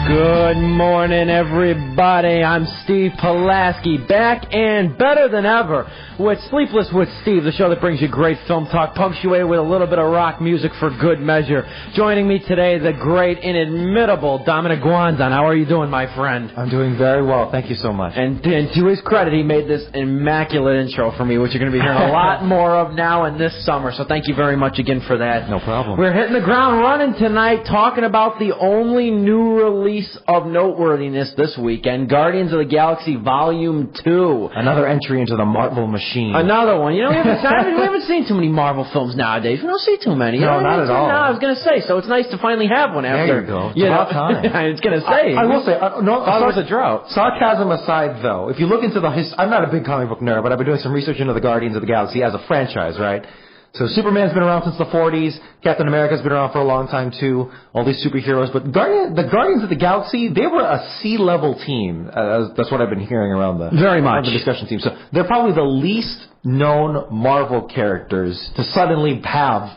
Good morning, everybody. I'm Steve Pulaski, back and better than ever with Sleepless with Steve, the show that brings you great film talk, punctuated with a little bit of rock music for good measure. Joining me today, the great, inimitable Dominic Guazon. How are you doing, my friend? I'm doing very well. Thank you so much. And to his credit, he made this immaculate intro for me, which you're going to be hearing a lot more of now and this summer. So thank you very much again for that. No problem. We're hitting the ground running tonight, talking about the only new release of noteworthiness this weekend, Guardians of the Galaxy Volume 2. Another entry into the Marvel machine. Another one. You know, we haven't seen too many Marvel films nowadays. We don't see too many. No, not at all. No, I was going to say, so it's nice to finally have one after. There you go. It's about time. I was going to say. I will say, no, thought it was a drought. Sarcasm aside, though, if you look into the I'm not a big comic book nerd, but I've been doing some research into the Guardians of the Galaxy as a franchise, right? So Superman's been around since the 40s. Captain America's been around for a long time, too. All these superheroes. But the Guardians of the Galaxy, they were a C-level team. That's what I've been hearing around the discussion team. So they're probably the least known Marvel characters to suddenly have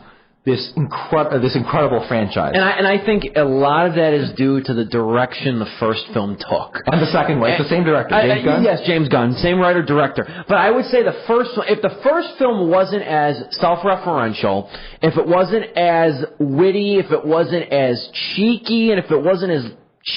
this incredible franchise. And I think a lot of that is due to the direction the first film took. And the second one. It's the same director, James Gunn? Yes, James Gunn. Same writer-director. But I would say if the first film wasn't as self-referential, if it wasn't as witty, if it wasn't as cheeky, and if it wasn't as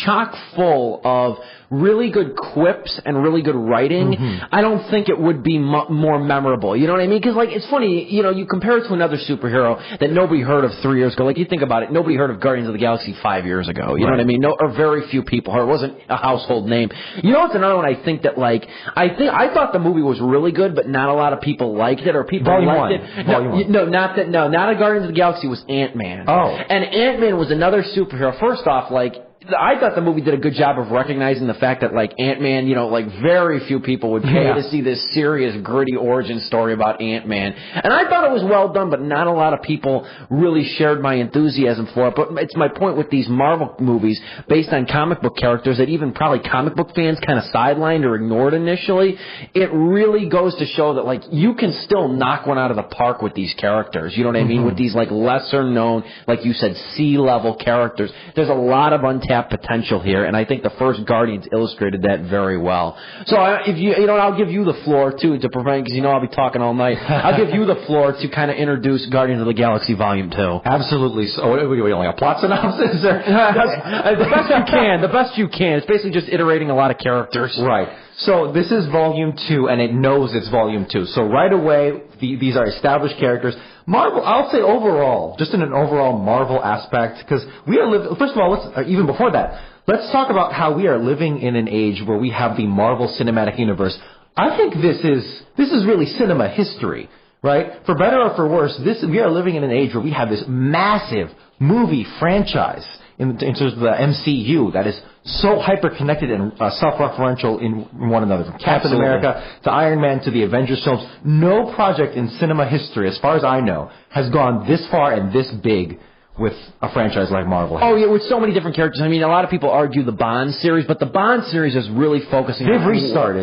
chock full of really good quips and really good writing, I don't think it would be more memorable. You know what I mean? Because, like, it's funny, you know, you compare it to another superhero that nobody heard of 3 years ago. Like, you think about it, nobody heard of Guardians of the Galaxy 5 years ago. You know what I mean? No, or very few people heard. It wasn't a household name. You know what's another one I think that, like, I thought the movie was really good, but not a lot of people liked it, or people liked it. Not a Guardians of the Galaxy was Ant-Man. Oh. And Ant-Man was another superhero. First off, like, I thought the movie did a good job of recognizing the fact that, like, Ant-Man, you know, like, very few people would pay to see this serious, gritty origin story about Ant-Man. And I thought it was well done, but not a lot of people really shared my enthusiasm for it. But it's my point with these Marvel movies based on comic book characters that even probably comic book fans kind of sidelined or ignored initially. It really goes to show that, like, you can still knock one out of the park with these characters. You know what I mean? With these, like, lesser known, like you said, C-level characters. There's a lot of untapped potential here, and I think the first Guardians illustrated that very well. So if you know, I'll give you the floor too to prevent, because you know I'll be talking all night. I'll give you the floor to kind of introduce Guardians of the Galaxy Volume 2. Absolutely. So we only have plot synopsis? The best you can. The best you can. It's basically just iterating a lot of characters. Right. So this is Volume 2, and it knows it's Volume 2. So right away, these are established characters. Marvel, I'll say overall, just in an overall Marvel aspect, because we are living, first of all, even before that, let's talk about how we are living in an age where we have the Marvel Cinematic Universe. I think this is really cinema history, right? For better or for worse, we are living in an age where we have this massive movie franchise in terms of the MCU that is so hyper-connected and self-referential in one another. From Captain America to Iron Man to the Avengers films. No project in cinema history, as far as I know, has gone this far and this big with a franchise like Marvel. Oh, yeah, with so many different characters. I mean, a lot of people argue the Bond series, but the Bond series is really focusing on...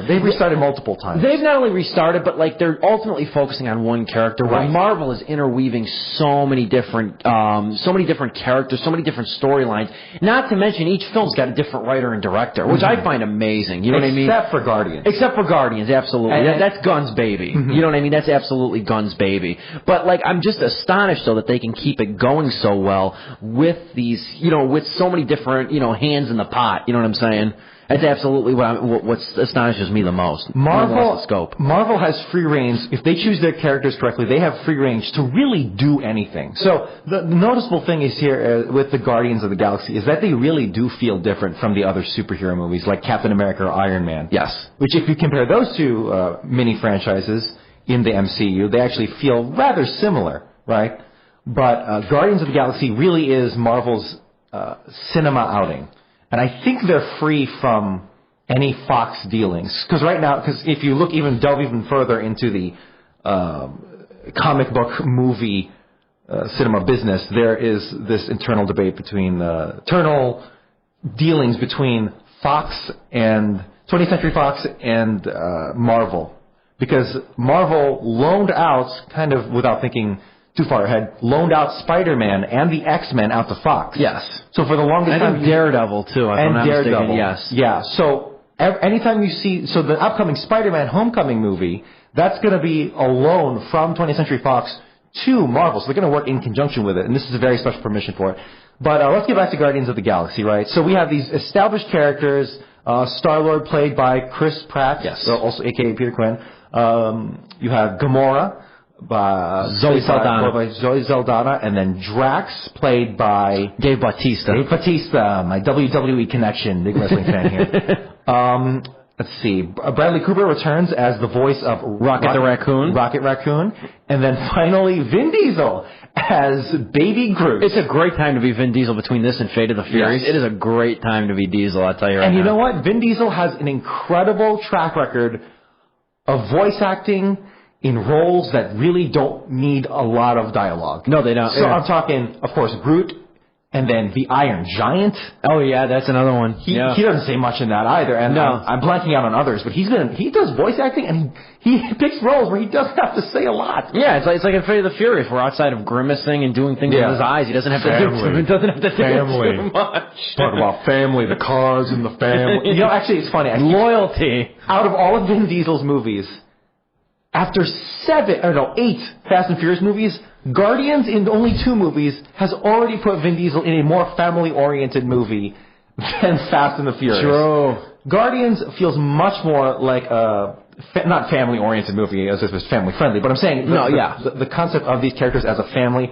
They've restarted multiple times. They've not only restarted, but, like, they're ultimately focusing on one character, where Marvel is interweaving so many different characters, so many different storylines. Not to mention, each film's got a different writer and director, which I find amazing. You know what I mean? Except for Guardians. Except for Guardians, absolutely. That's Gunn's baby. You know what I mean? That's absolutely Gunn's baby. But, like, I'm just astonished, though, that they can keep it going so well with these, you know, with so many different, you know, hands in the pot. You know what I'm saying? That's absolutely what astonishes me the most. Marvel has free range. If they choose their characters correctly, they have free range to really do anything. So the noticeable thing is here with the Guardians of the Galaxy is that they really do feel different from the other superhero movies like Captain America or Iron Man. Yes. Which, if you compare those two mini franchises in the MCU, they actually feel rather similar, right? But Guardians of the Galaxy really is Marvel's cinema outing. And I think they're free from any Fox dealings. Because right now, if you delve even further into the comic book movie cinema business, there is this internal debate internal dealings between Fox and 20th Century Fox and Marvel. Because Marvel loaned out, kind of without thinking too far ahead, loaned out Spider-Man and the X-Men out to Fox. Yes. So for the longest time... And Daredevil, too, if I'm not mistaken. Yes. Yeah, so anytime you see... So the upcoming Spider-Man Homecoming movie, that's going to be a loan from 20th Century Fox to Marvel. So they're going to work in conjunction with it, and this is a very special permission for it. But let's get back to Guardians of the Galaxy, right? So we have these established characters, Star-Lord played by Chris Pratt, yes, also a.k.a. Peter Quinn. You have Gamora, Zoe Saldana, and then Drax, played by Dave Bautista. My WWE connection, big wrestling fan here. Let's see. Bradley Cooper returns as the voice of Rocket Raccoon. And then finally, Vin Diesel as Baby Groot. It's a great time to be Vin Diesel between this and Fate of the Furious. Yes. It is a great time to be Diesel, I'll tell you right now. And you know what? Vin Diesel has an incredible track record of voice acting in roles that really don't need a lot of dialogue. No, they don't. So I'm talking, of course, Groot, and then the Iron Giant. Oh yeah, that's another one. He doesn't say much in that either, and no. I'm blanking out on others, but he does voice acting, and he picks roles where he doesn't have to say a lot. Yeah, it's like in Fate of the Furious, where outside of grimacing and doing things with his eyes, he doesn't have to do too much. Talk about family, the cars and the family. You know, actually, it's funny. Loyalty. Out of all of Vin Diesel's movies, after 8 Fast and Furious movies, Guardians in only 2 movies has already put Vin Diesel in a more family-oriented movie than Fast and the Furious. True. Guardians feels much more like a not family-oriented movie as if it's family-friendly, but I'm saying the concept of these characters as a family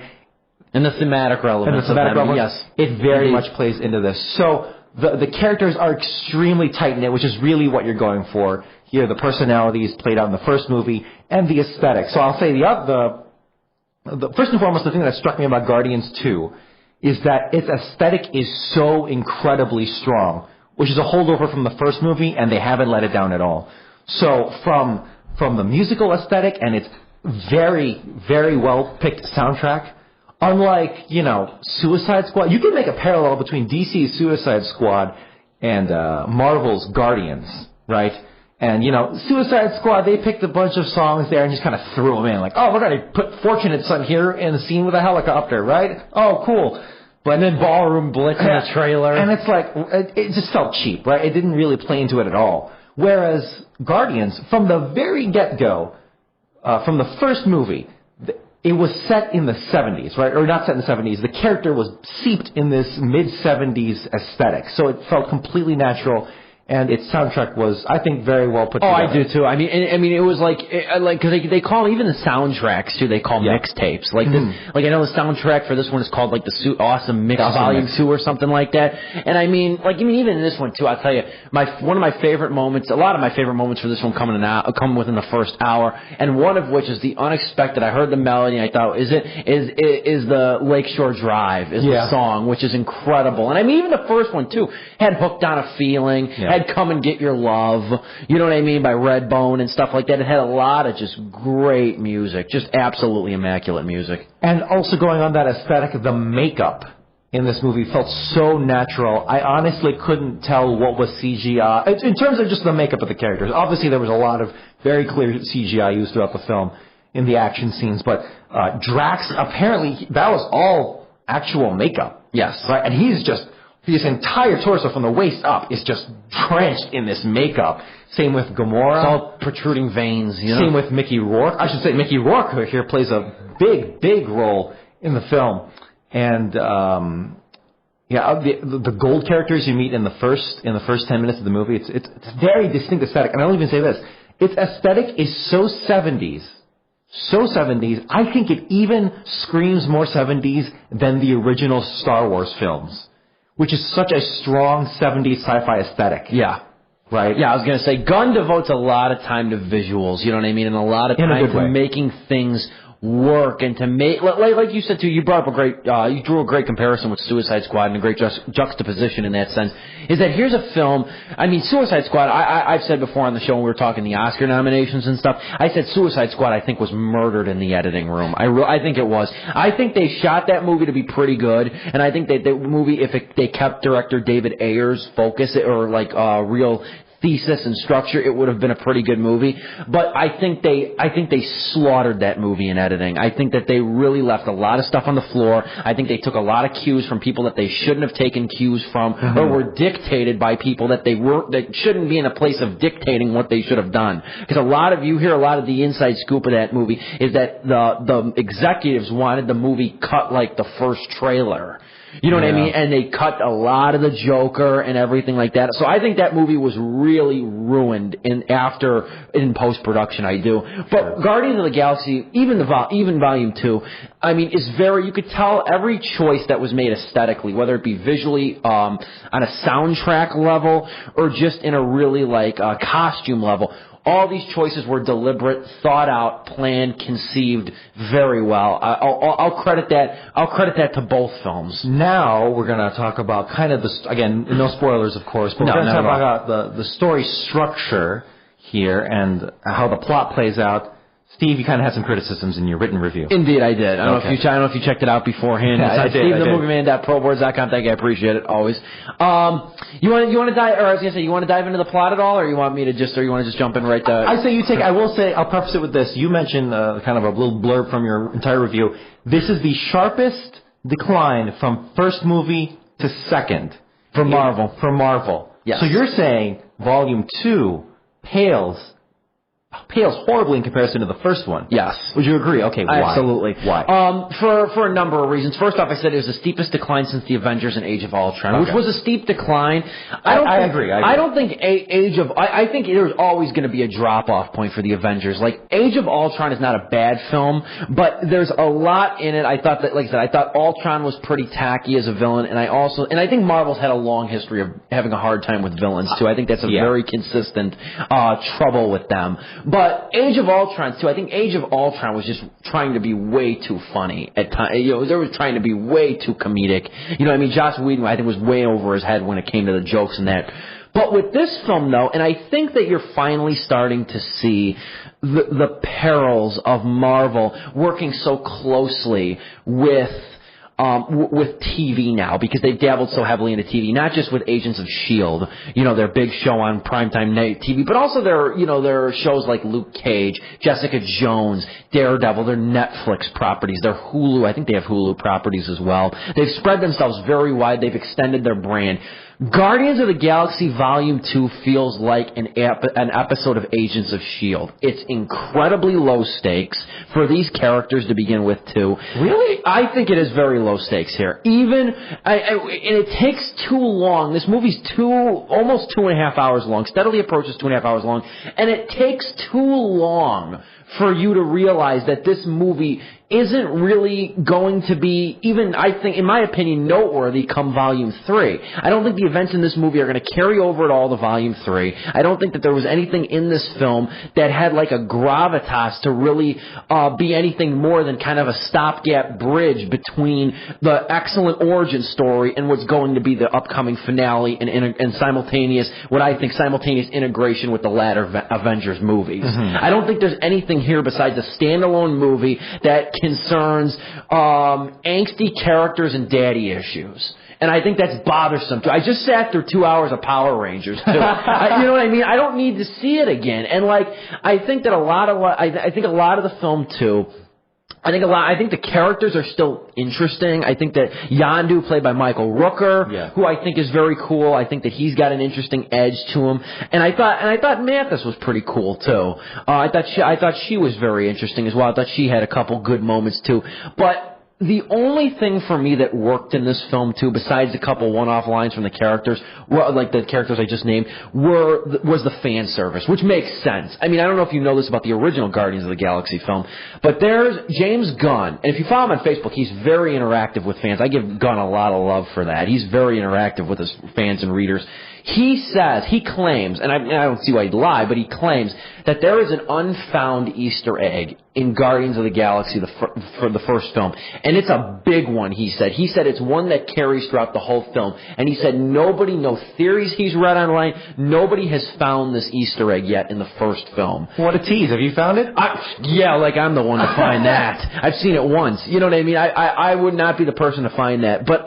and the thematic relevance yes, it very much plays into this. So the characters are extremely tight-knit, which is really what you're going for here. The personalities played out in the first movie and the aesthetic. So I'll say the first and foremost, the thing that struck me about Guardians 2 is that its aesthetic is so incredibly strong, which is a holdover from the first movie, and they haven't let it down at all. So from the musical aesthetic and its very, very well-picked soundtrack, unlike, Suicide Squad, you can make a parallel between DC's Suicide Squad and Marvel's Guardians, right? And, Suicide Squad, they picked a bunch of songs there and just kind of threw them in. Like, oh, we're going to put Fortunate Son here in the scene with a helicopter, right? Oh, cool. And then Ballroom Blitz in the trailer. And it's like, it just felt cheap, right? It didn't really play into it at all. Whereas Guardians, from the very get-go, from the first movie, it was set in the 70s, right? Or not set in the 70s. The character was seeped in this mid-70s aesthetic. So it felt completely natural. And its soundtrack was, I think, very well put together. Oh, I do too. I mean, it was because they call even the soundtracks too. They call mixtapes. Like I know the soundtrack for this one is called like the Awesome Mix Volume 2 or something like that. And I mean, even in this one too, I'll tell you, one of my favorite moments, a lot of my favorite moments for this one come within the first hour, and one of which is the unexpected. I heard the melody, and I thought, is the Lakeshore Drive is the song, which is incredible. And I mean, even the first one too had Hooked on a Feeling. Had Come and Get Your Love, you know what I mean, by Redbone and stuff like that. It had a lot of just great music, just absolutely immaculate music. And also going on that aesthetic, the makeup in this movie felt so natural. I honestly couldn't tell what was CGI. In terms of just the makeup of the characters, obviously there was a lot of very clear CGI used throughout the film in the action scenes, but Drax, apparently, that was all actual makeup. Yes. Right? And he's just... His entire torso from the waist up is just drenched in this makeup. Same with Gamora. It's all protruding veins, Same with Mickey Rourke. I should say Mickey Rourke here plays a big, big role in the film. And, the gold characters you meet in the first 10 minutes of the movie, it's very distinct aesthetic. And I'll even say this. Its aesthetic is so 70s. So 70s, I think it even screams more 70s than the original Star Wars films, which is such a strong 70s sci-fi aesthetic. Yeah. Right? Yeah, I was going to say, Gunn devotes a lot of time to visuals, you know what I mean? And a lot of time to making things work and to make, like you said too, you brought up you drew a great comparison with Suicide Squad and a great juxtaposition in that sense, is that here's a film, I mean, Suicide Squad, I've said before on the show when we were talking the Oscar nominations and stuff, I said Suicide Squad I think was murdered in the editing room. I think it was. I think they shot that movie to be pretty good, and I think that the movie, they kept director David Ayer's focus, or real thesis and structure, it would have been a pretty good movie. But I think they slaughtered that movie in editing. I think that they really left a lot of stuff on the floor. I think they took a lot of cues from people that they shouldn't have taken cues from, or were dictated by people that shouldn't be in a place of dictating what they should have done. Because you hear a lot of the inside scoop of that movie is that the executives wanted the movie cut like the first trailer. You know what I mean? And they cut a lot of the Joker and everything like that. So I think that movie was really ruined in post-production, I do. But Guardians of the Galaxy, even Volume 2, I mean, you could tell every choice that was made aesthetically, whether it be visually, on a soundtrack level, or just in a really costume level. All these choices were deliberate, thought out, planned, conceived very well. I'll credit that to both films. Now we're going to talk about kind of again, no spoilers, of course, but we're going to talk about the story structure here and how the plot plays out. Steve, you kind of had some criticisms in your written review. Indeed, I did. I don't know if you checked it out beforehand. Yeah, it's SteveTheMovieMan.ProBoards.com. Thank you, I appreciate it always. You want to dive? Or I was gonna say, you want to dive into the plot at all, or you want me to or you want to just jump in right there? I say you take. I will say, I'll preface it with this. You mentioned kind of a little blurb from your entire review. This is the sharpest decline from first movie to second for Marvel. For Marvel. Yes. So you're saying Volume 2 pales horribly in comparison to the first one. Yes. Would you agree? Okay, why? Absolutely. Why? For a number of reasons. First off, I said it was the steepest decline since the Avengers and Age of Ultron, which was a steep decline. I agree. I don't think I think there's always going to be a drop-off point for the Avengers. Like, Age of Ultron is not a bad film, but there's a lot in it. I thought Ultron was pretty tacky as a villain, and I think Marvel's had a long history of having a hard time with villains, too. I think that's a very consistent trouble with them. But Age of Ultron, too, I think Age of Ultron was just trying to be way too funny at times. They were trying to be way too comedic. You know what I mean? Joss Whedon, I think, was way over his head when it came to the jokes and that. But with this film, though, and I think that you're finally starting to see the perils of Marvel working so closely with TV now, because they've dabbled so heavily into TV, not just with Agents of S.H.I.E.L.D., their big show on primetime night TV, but also their shows like Luke Cage, Jessica Jones, Daredevil, their Netflix properties, their Hulu, I think they have Hulu properties as well. They've spread themselves very wide, they've extended their brand. Guardians of the Galaxy Volume 2 feels like an episode of Agents of S.H.I.E.L.D. It's incredibly low stakes for these characters to begin with, too. Really? I think it is very low stakes here. And it takes too long. This movie's almost 2.5 hours long, steadily approaches 2.5 hours long, and it takes too long for you to realize that this movie isn't really going to be even, I think, in my opinion, noteworthy come Volume 3. I don't think the events in this movie are going to carry over at all to Volume 3. I don't think that there was anything in this film that had like a gravitas to really be anything more than kind of a stopgap bridge between the excellent origin story and what's going to be the upcoming finale and simultaneous integration with the latter Avengers movies. Mm-hmm. I don't think there's anything here besides a standalone movie that concerns angsty characters and daddy issues. And I think that's bothersome, too. I just sat through 2 hours of Power Rangers, too. You know what I mean? I don't need to see it again. And, I think that I think a lot of the film, too, I think the characters are still interesting. I think that Yondu, played by Michael Rooker, who I think is very cool. I think that he's got an interesting edge to him. And I thought Mantis was pretty cool too. I thought she was very interesting as well. I thought she had a couple good moments too. But the only thing for me that worked in this film too, besides a couple one-off lines from the characters, like the characters I just named, was the fan service, which makes sense. I mean, I don't know if you know this about the original Guardians of the Galaxy film, but there's James Gunn, and if you follow him on Facebook, he's very interactive with fans. I give Gunn a lot of love for that. He's very interactive with his fans and readers. He claims, and I don't see why he'd lie, but he claims that there is an unfound Easter egg in Guardians of the Galaxy for the first film. And it's a big one, he said. He said it's one that carries throughout the whole film. And he said no theories he's read online, nobody has found this Easter egg yet in the first film. What a tease. Have you found it? I'm the one to find that. I've seen it once. You know what I mean? I would not be the person to find that. But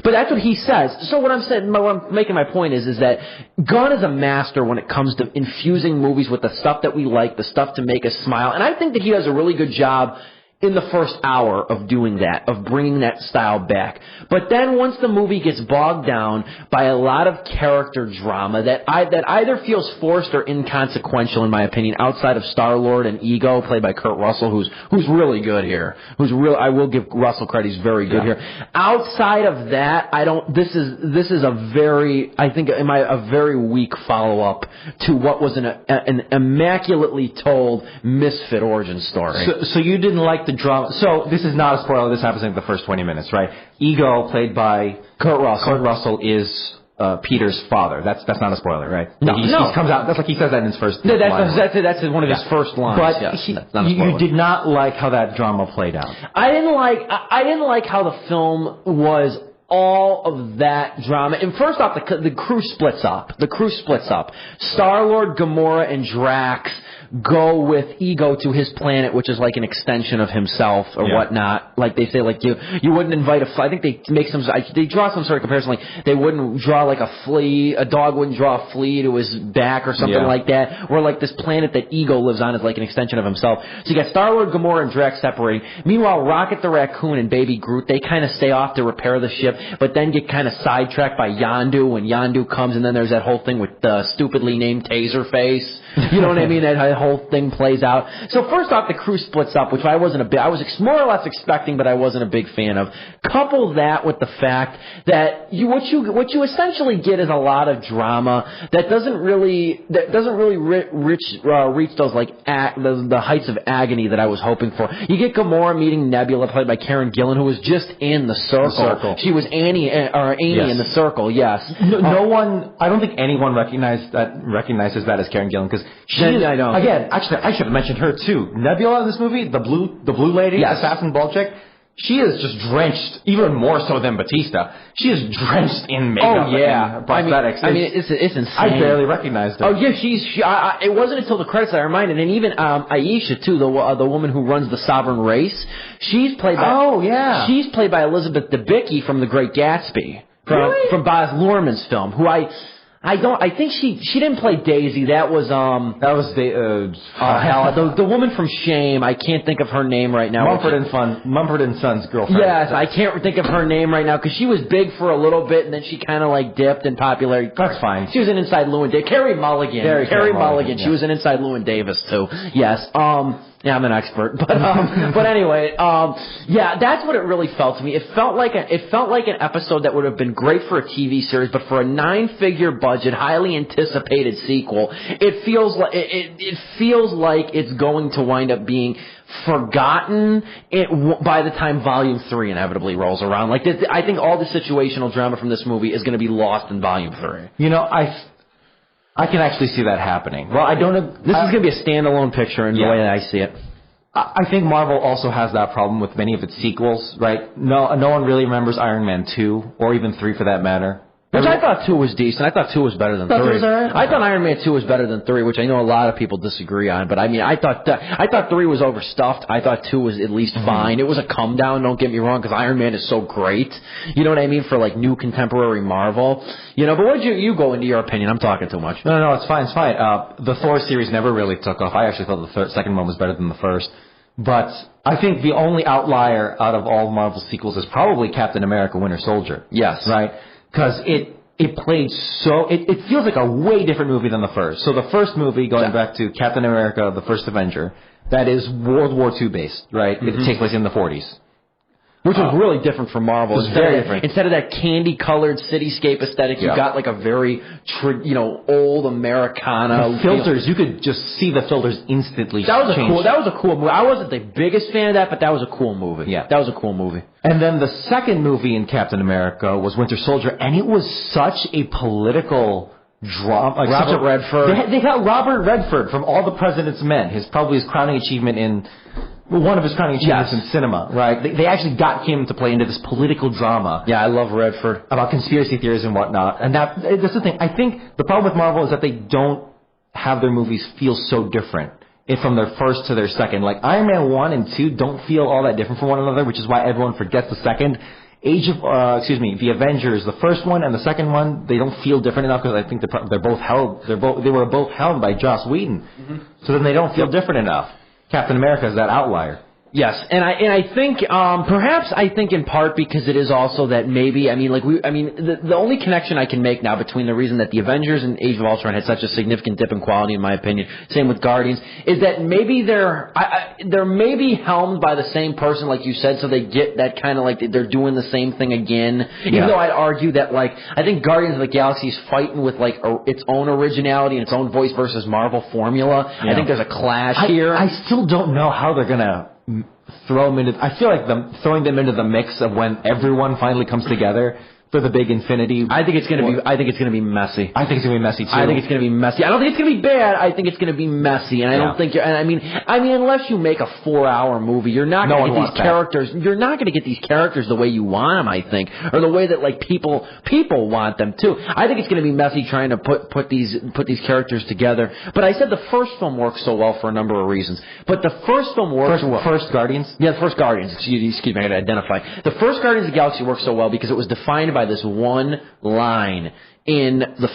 that's what he says. So what I'm making my point is that Gunn is a master when it comes to infusing movies with the stuff that we like, the stuff to make us smile. And I think that he does a really good job in the first hour of doing that, of bringing that style back. But then once the movie gets bogged down by a lot of character drama that either feels forced or inconsequential, in my opinion, outside of Star-Lord and Ego, played by Kurt Russell, who's really good here. I will give Russell credit, he's very good here. Outside of that, this is a very weak follow-up to what was an immaculately told misfit origin story. So you didn't like the drama. So this is not a spoiler. This happens in the first 20 minutes, right? Ego, played by Kurt Russell, is Peter's father. That's not a spoiler, right? No. He comes out. That's like he says that in his first. No, that's one of his first lines. But yes, you did not like how that drama played out. I didn't like how the film was all of that drama. And first off, the crew splits up. Star-Lord, Gamora, and Drax go with Ego to his planet, which is like an extension of himself or whatnot. Like they say, like you wouldn't invite I think they make they draw some sort of comparison, like they wouldn't draw like a dog wouldn't draw a flea to his back or something like that. Or like this planet that Ego lives on is like an extension of himself. So you got Star-Lord, Gamora, and Drax separating. Meanwhile, Rocket the Raccoon and Baby Groot, they kind of stay off to repair the ship, but then get kind of sidetracked by Yondu when Yondu comes, and then there's that whole thing with the stupidly named Taserface. You know what I mean? That whole thing plays out. So first off, the crew splits up, which I was more or less expecting, but I wasn't a big fan of. Couple that with the fact that what you essentially get is a lot of drama that doesn't really reach those like the heights of agony that I was hoping for. You get Gamora meeting Nebula, played by Karen Gillan, who was just in the circle. She was Amy in the circle. Yes. No one. I don't think anyone recognizes that as Karen Gillan, because I don't. Again, actually, I should have mentioned her too. Nebula in this movie, the blue lady, assassin ball chick. She is just drenched, even more so than Batista. She is drenched in makeup and prosthetics. I mean, it's insane. I barely recognized her. Oh yeah, it wasn't until the credits that I reminded, and even Aisha too, the woman who runs the Sovereign Race. She's played by Elizabeth Debicki from The Great Gatsby, from Baz Luhrmann's film. I think she didn't play Daisy. That was the woman from Shame. I can't think of her name right now. Mumford and Son's girlfriend. Yes, I can't think of her name right now because she was big for a little bit and then she kind of like dipped in popularity. That's fine. She was in Inside Llewyn Davis. Carey Mulligan. Carey Mulligan. She was in Inside Llewyn Davis too. Yes. Yeah, I'm an expert, but anyway, that's what it really felt to me. It felt like an episode that would have been great for a TV series, but for a 9-figure budget, highly anticipated sequel, it feels like it's going to wind up being forgotten by the time Volume 3 inevitably rolls around. Like I think all the situational drama from this movie is going to be lost in Volume 3. You know, I can actually see that happening. Well, I don't know. This is going to be a standalone picture in the way that I see it. I think Marvel also has that problem with many of its sequels, right? No one really remembers Iron Man 2, or even 3 for that matter. Which I thought 2 was decent. I thought 2 was better than 3. I thought Iron Man 2 was better than 3, which I know a lot of people disagree on. But I mean, I thought 3 was overstuffed. I thought 2 was at least fine. It was a come down. Don't get me wrong, because Iron Man is so great. You know what I mean, for like new contemporary Marvel. You know, but what did you go into your opinion? I'm talking too much. No, it's fine. The Thor series never really took off. I actually thought the second one was better than the first. But I think the only outlier out of all Marvel sequels is probably Captain America: Winter Soldier. Yes. Right? Because it played it feels like a way different movie than the first. So the first movie, going back to Captain America: The First Avenger, that is World War II based, right? It takes place in the 40s. Which was really different from Marvel. It's very different. Instead of that candy-colored cityscape aesthetic, you got like a very, old Americana. The filters, you could just see the filters instantly. That was a cool movie. I wasn't the biggest fan of that, but that was a cool movie. Yeah, that was a cool movie. And then the second movie in Captain America was Winter Soldier, and it was such a political drama. Like Robert Redford. They got Robert Redford from All the President's Men. Probably his crowning achievement one of his crowning achievements in cinema, right? They actually got him to play into this political drama. Yeah, I love Redford. About conspiracy theories and whatnot. And that's the thing. I think the problem with Marvel is that they don't have their movies feel so different from their first to their second. Like Iron Man 1 and 2 don't feel all that different from one another, which is why everyone forgets the second. The Avengers, the first one and the second one, they don't feel different enough because I think they were both held by Joss Whedon. Mm-hmm. So then they don't feel different enough. Captain America is that outlier. Yes, and I think perhaps in part because it is also that maybe the only connection I can make now between the reason that the Avengers and Age of Ultron had such a significant dip in quality, in my opinion, same with Guardians, is that maybe they're maybe helmed by the same person, like you said, so they get that kind of like they're doing the same thing again. Even though I'd argue that like I think Guardians of the Galaxy is fighting with like its own originality and its own voice versus Marvel formula. Yeah. I think there's a clash here. I still don't know how they're gonna throw them into. I feel like throwing them into the mix of when everyone finally comes together for the big Infinity. I think it's gonna be messy. I think it's gonna be messy too. I think it's gonna be messy. I don't think it's gonna be bad. I think it's gonna be messy, and I don't think. I mean, unless you make a 4-hour movie, you're not gonna get these characters. You're not gonna get these characters the way you want them. I think, or the way that like people want them too. I think it's gonna be messy trying to put these characters together. But I said the first film works so well for a number of reasons. But the first film works. First Guardians. Yeah, the first Guardians. Excuse me, I gotta identify. The first Guardians of the Galaxy works so well because it was defined by this one line in the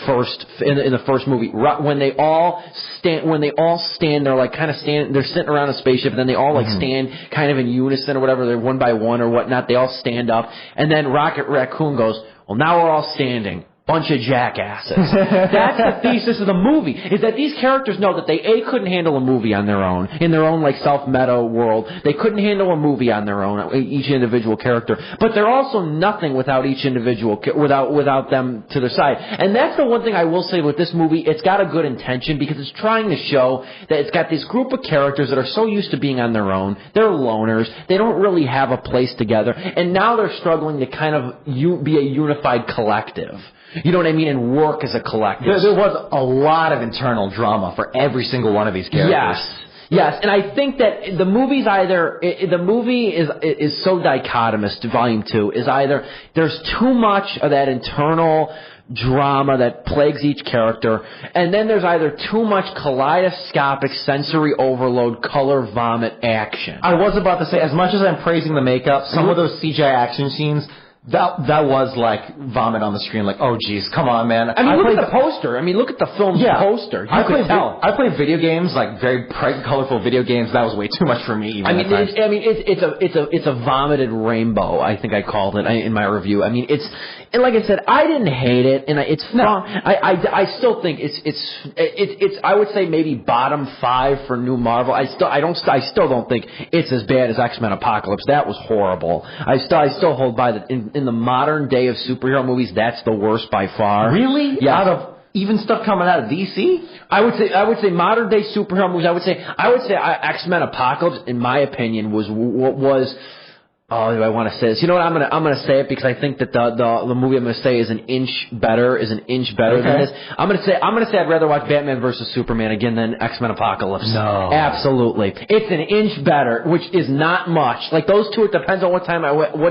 first movie when they all stand they're like kind of they're sitting around a spaceship and then they all like stand kind of in unison or whatever, they're one by one or whatnot, they all stand up and then Rocket Raccoon goes, well, now we're all standing. Bunch of jackasses. That's the thesis of the movie, is that these characters know that they couldn't handle a movie on their own, in their own like self-meta world. They couldn't handle a movie on their own, each individual character. But they're also nothing without each individual, without them to their side. And that's the one thing I will say with this movie. It's got a good intention because it's trying to show that it's got this group of characters that are so used to being on their own. They're loners. They don't really have a place together. And now they're struggling to kind of be a unified collective. You know what I mean? And work as a collective. There was a lot of internal drama for every single one of these characters. Yes, and I think that the movie's either the movie is so dichotomous. Volume 2 is either there's too much of that internal drama that plagues each character, and then there's either too much kaleidoscopic sensory overload, color vomit action. I was about to say, as much as I'm praising the makeup, some of those CGI action scenes. That was like vomit on the screen. Like, oh geez, come on, man. I mean, look at the poster. I mean, look at the film's poster. I play video games, like very bright, colorful video games. That was way too much for me. Even it's a vomited rainbow. I think I called it in my review. I mean, and like I said, I didn't hate it, and it's fun. I still think it's I would say maybe bottom 5 for new Marvel. I still don't think it's as bad as X-Men Apocalypse. That was horrible. I still hold by that. In the modern day of superhero movies, that's the worst by far. Really? Yeah. Out of even stuff coming out of DC? I would say modern day superhero movies. I would say X-Men Apocalypse, in my opinion, was. Oh, do I want to say this? You know what? I'm gonna say it because I think that the movie I'm gonna say is an inch better than this. I'm gonna say I'd rather watch Batman versus Superman again than X-Men Apocalypse. No, absolutely, it's an inch better, which is not much. Like those two, it depends on what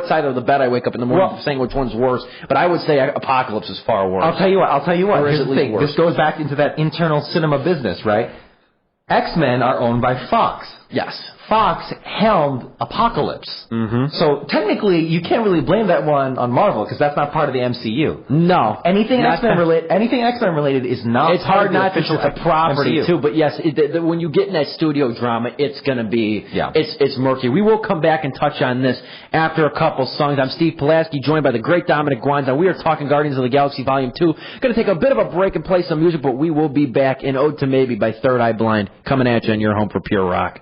side of the bed I wake up in the morning, saying which one's worse. But I would say Apocalypse is far worse. I'll tell you what. Here's the thing. This goes back into that internal cinema business, right? X-Men are owned by Fox. Yes. Fox helmed Apocalypse. Mm-hmm. So technically, you can't really blame that one on Marvel because that's not part of the MCU. No. Anything X-Men related is not. It's hard not to. It's a property MCU. too. But yes, when you get in that studio drama, it's going to be. Yeah. It's murky. We will come back and touch on this after a couple songs. I'm Steve Pulaski, joined by the great Dominic Guazon. We are talking Guardians of the Galaxy Volume 2. Going to take a bit of a break and play some music, but we will be back in Ode to Maybe by Third Eye Blind, coming at you on your home for pure rock.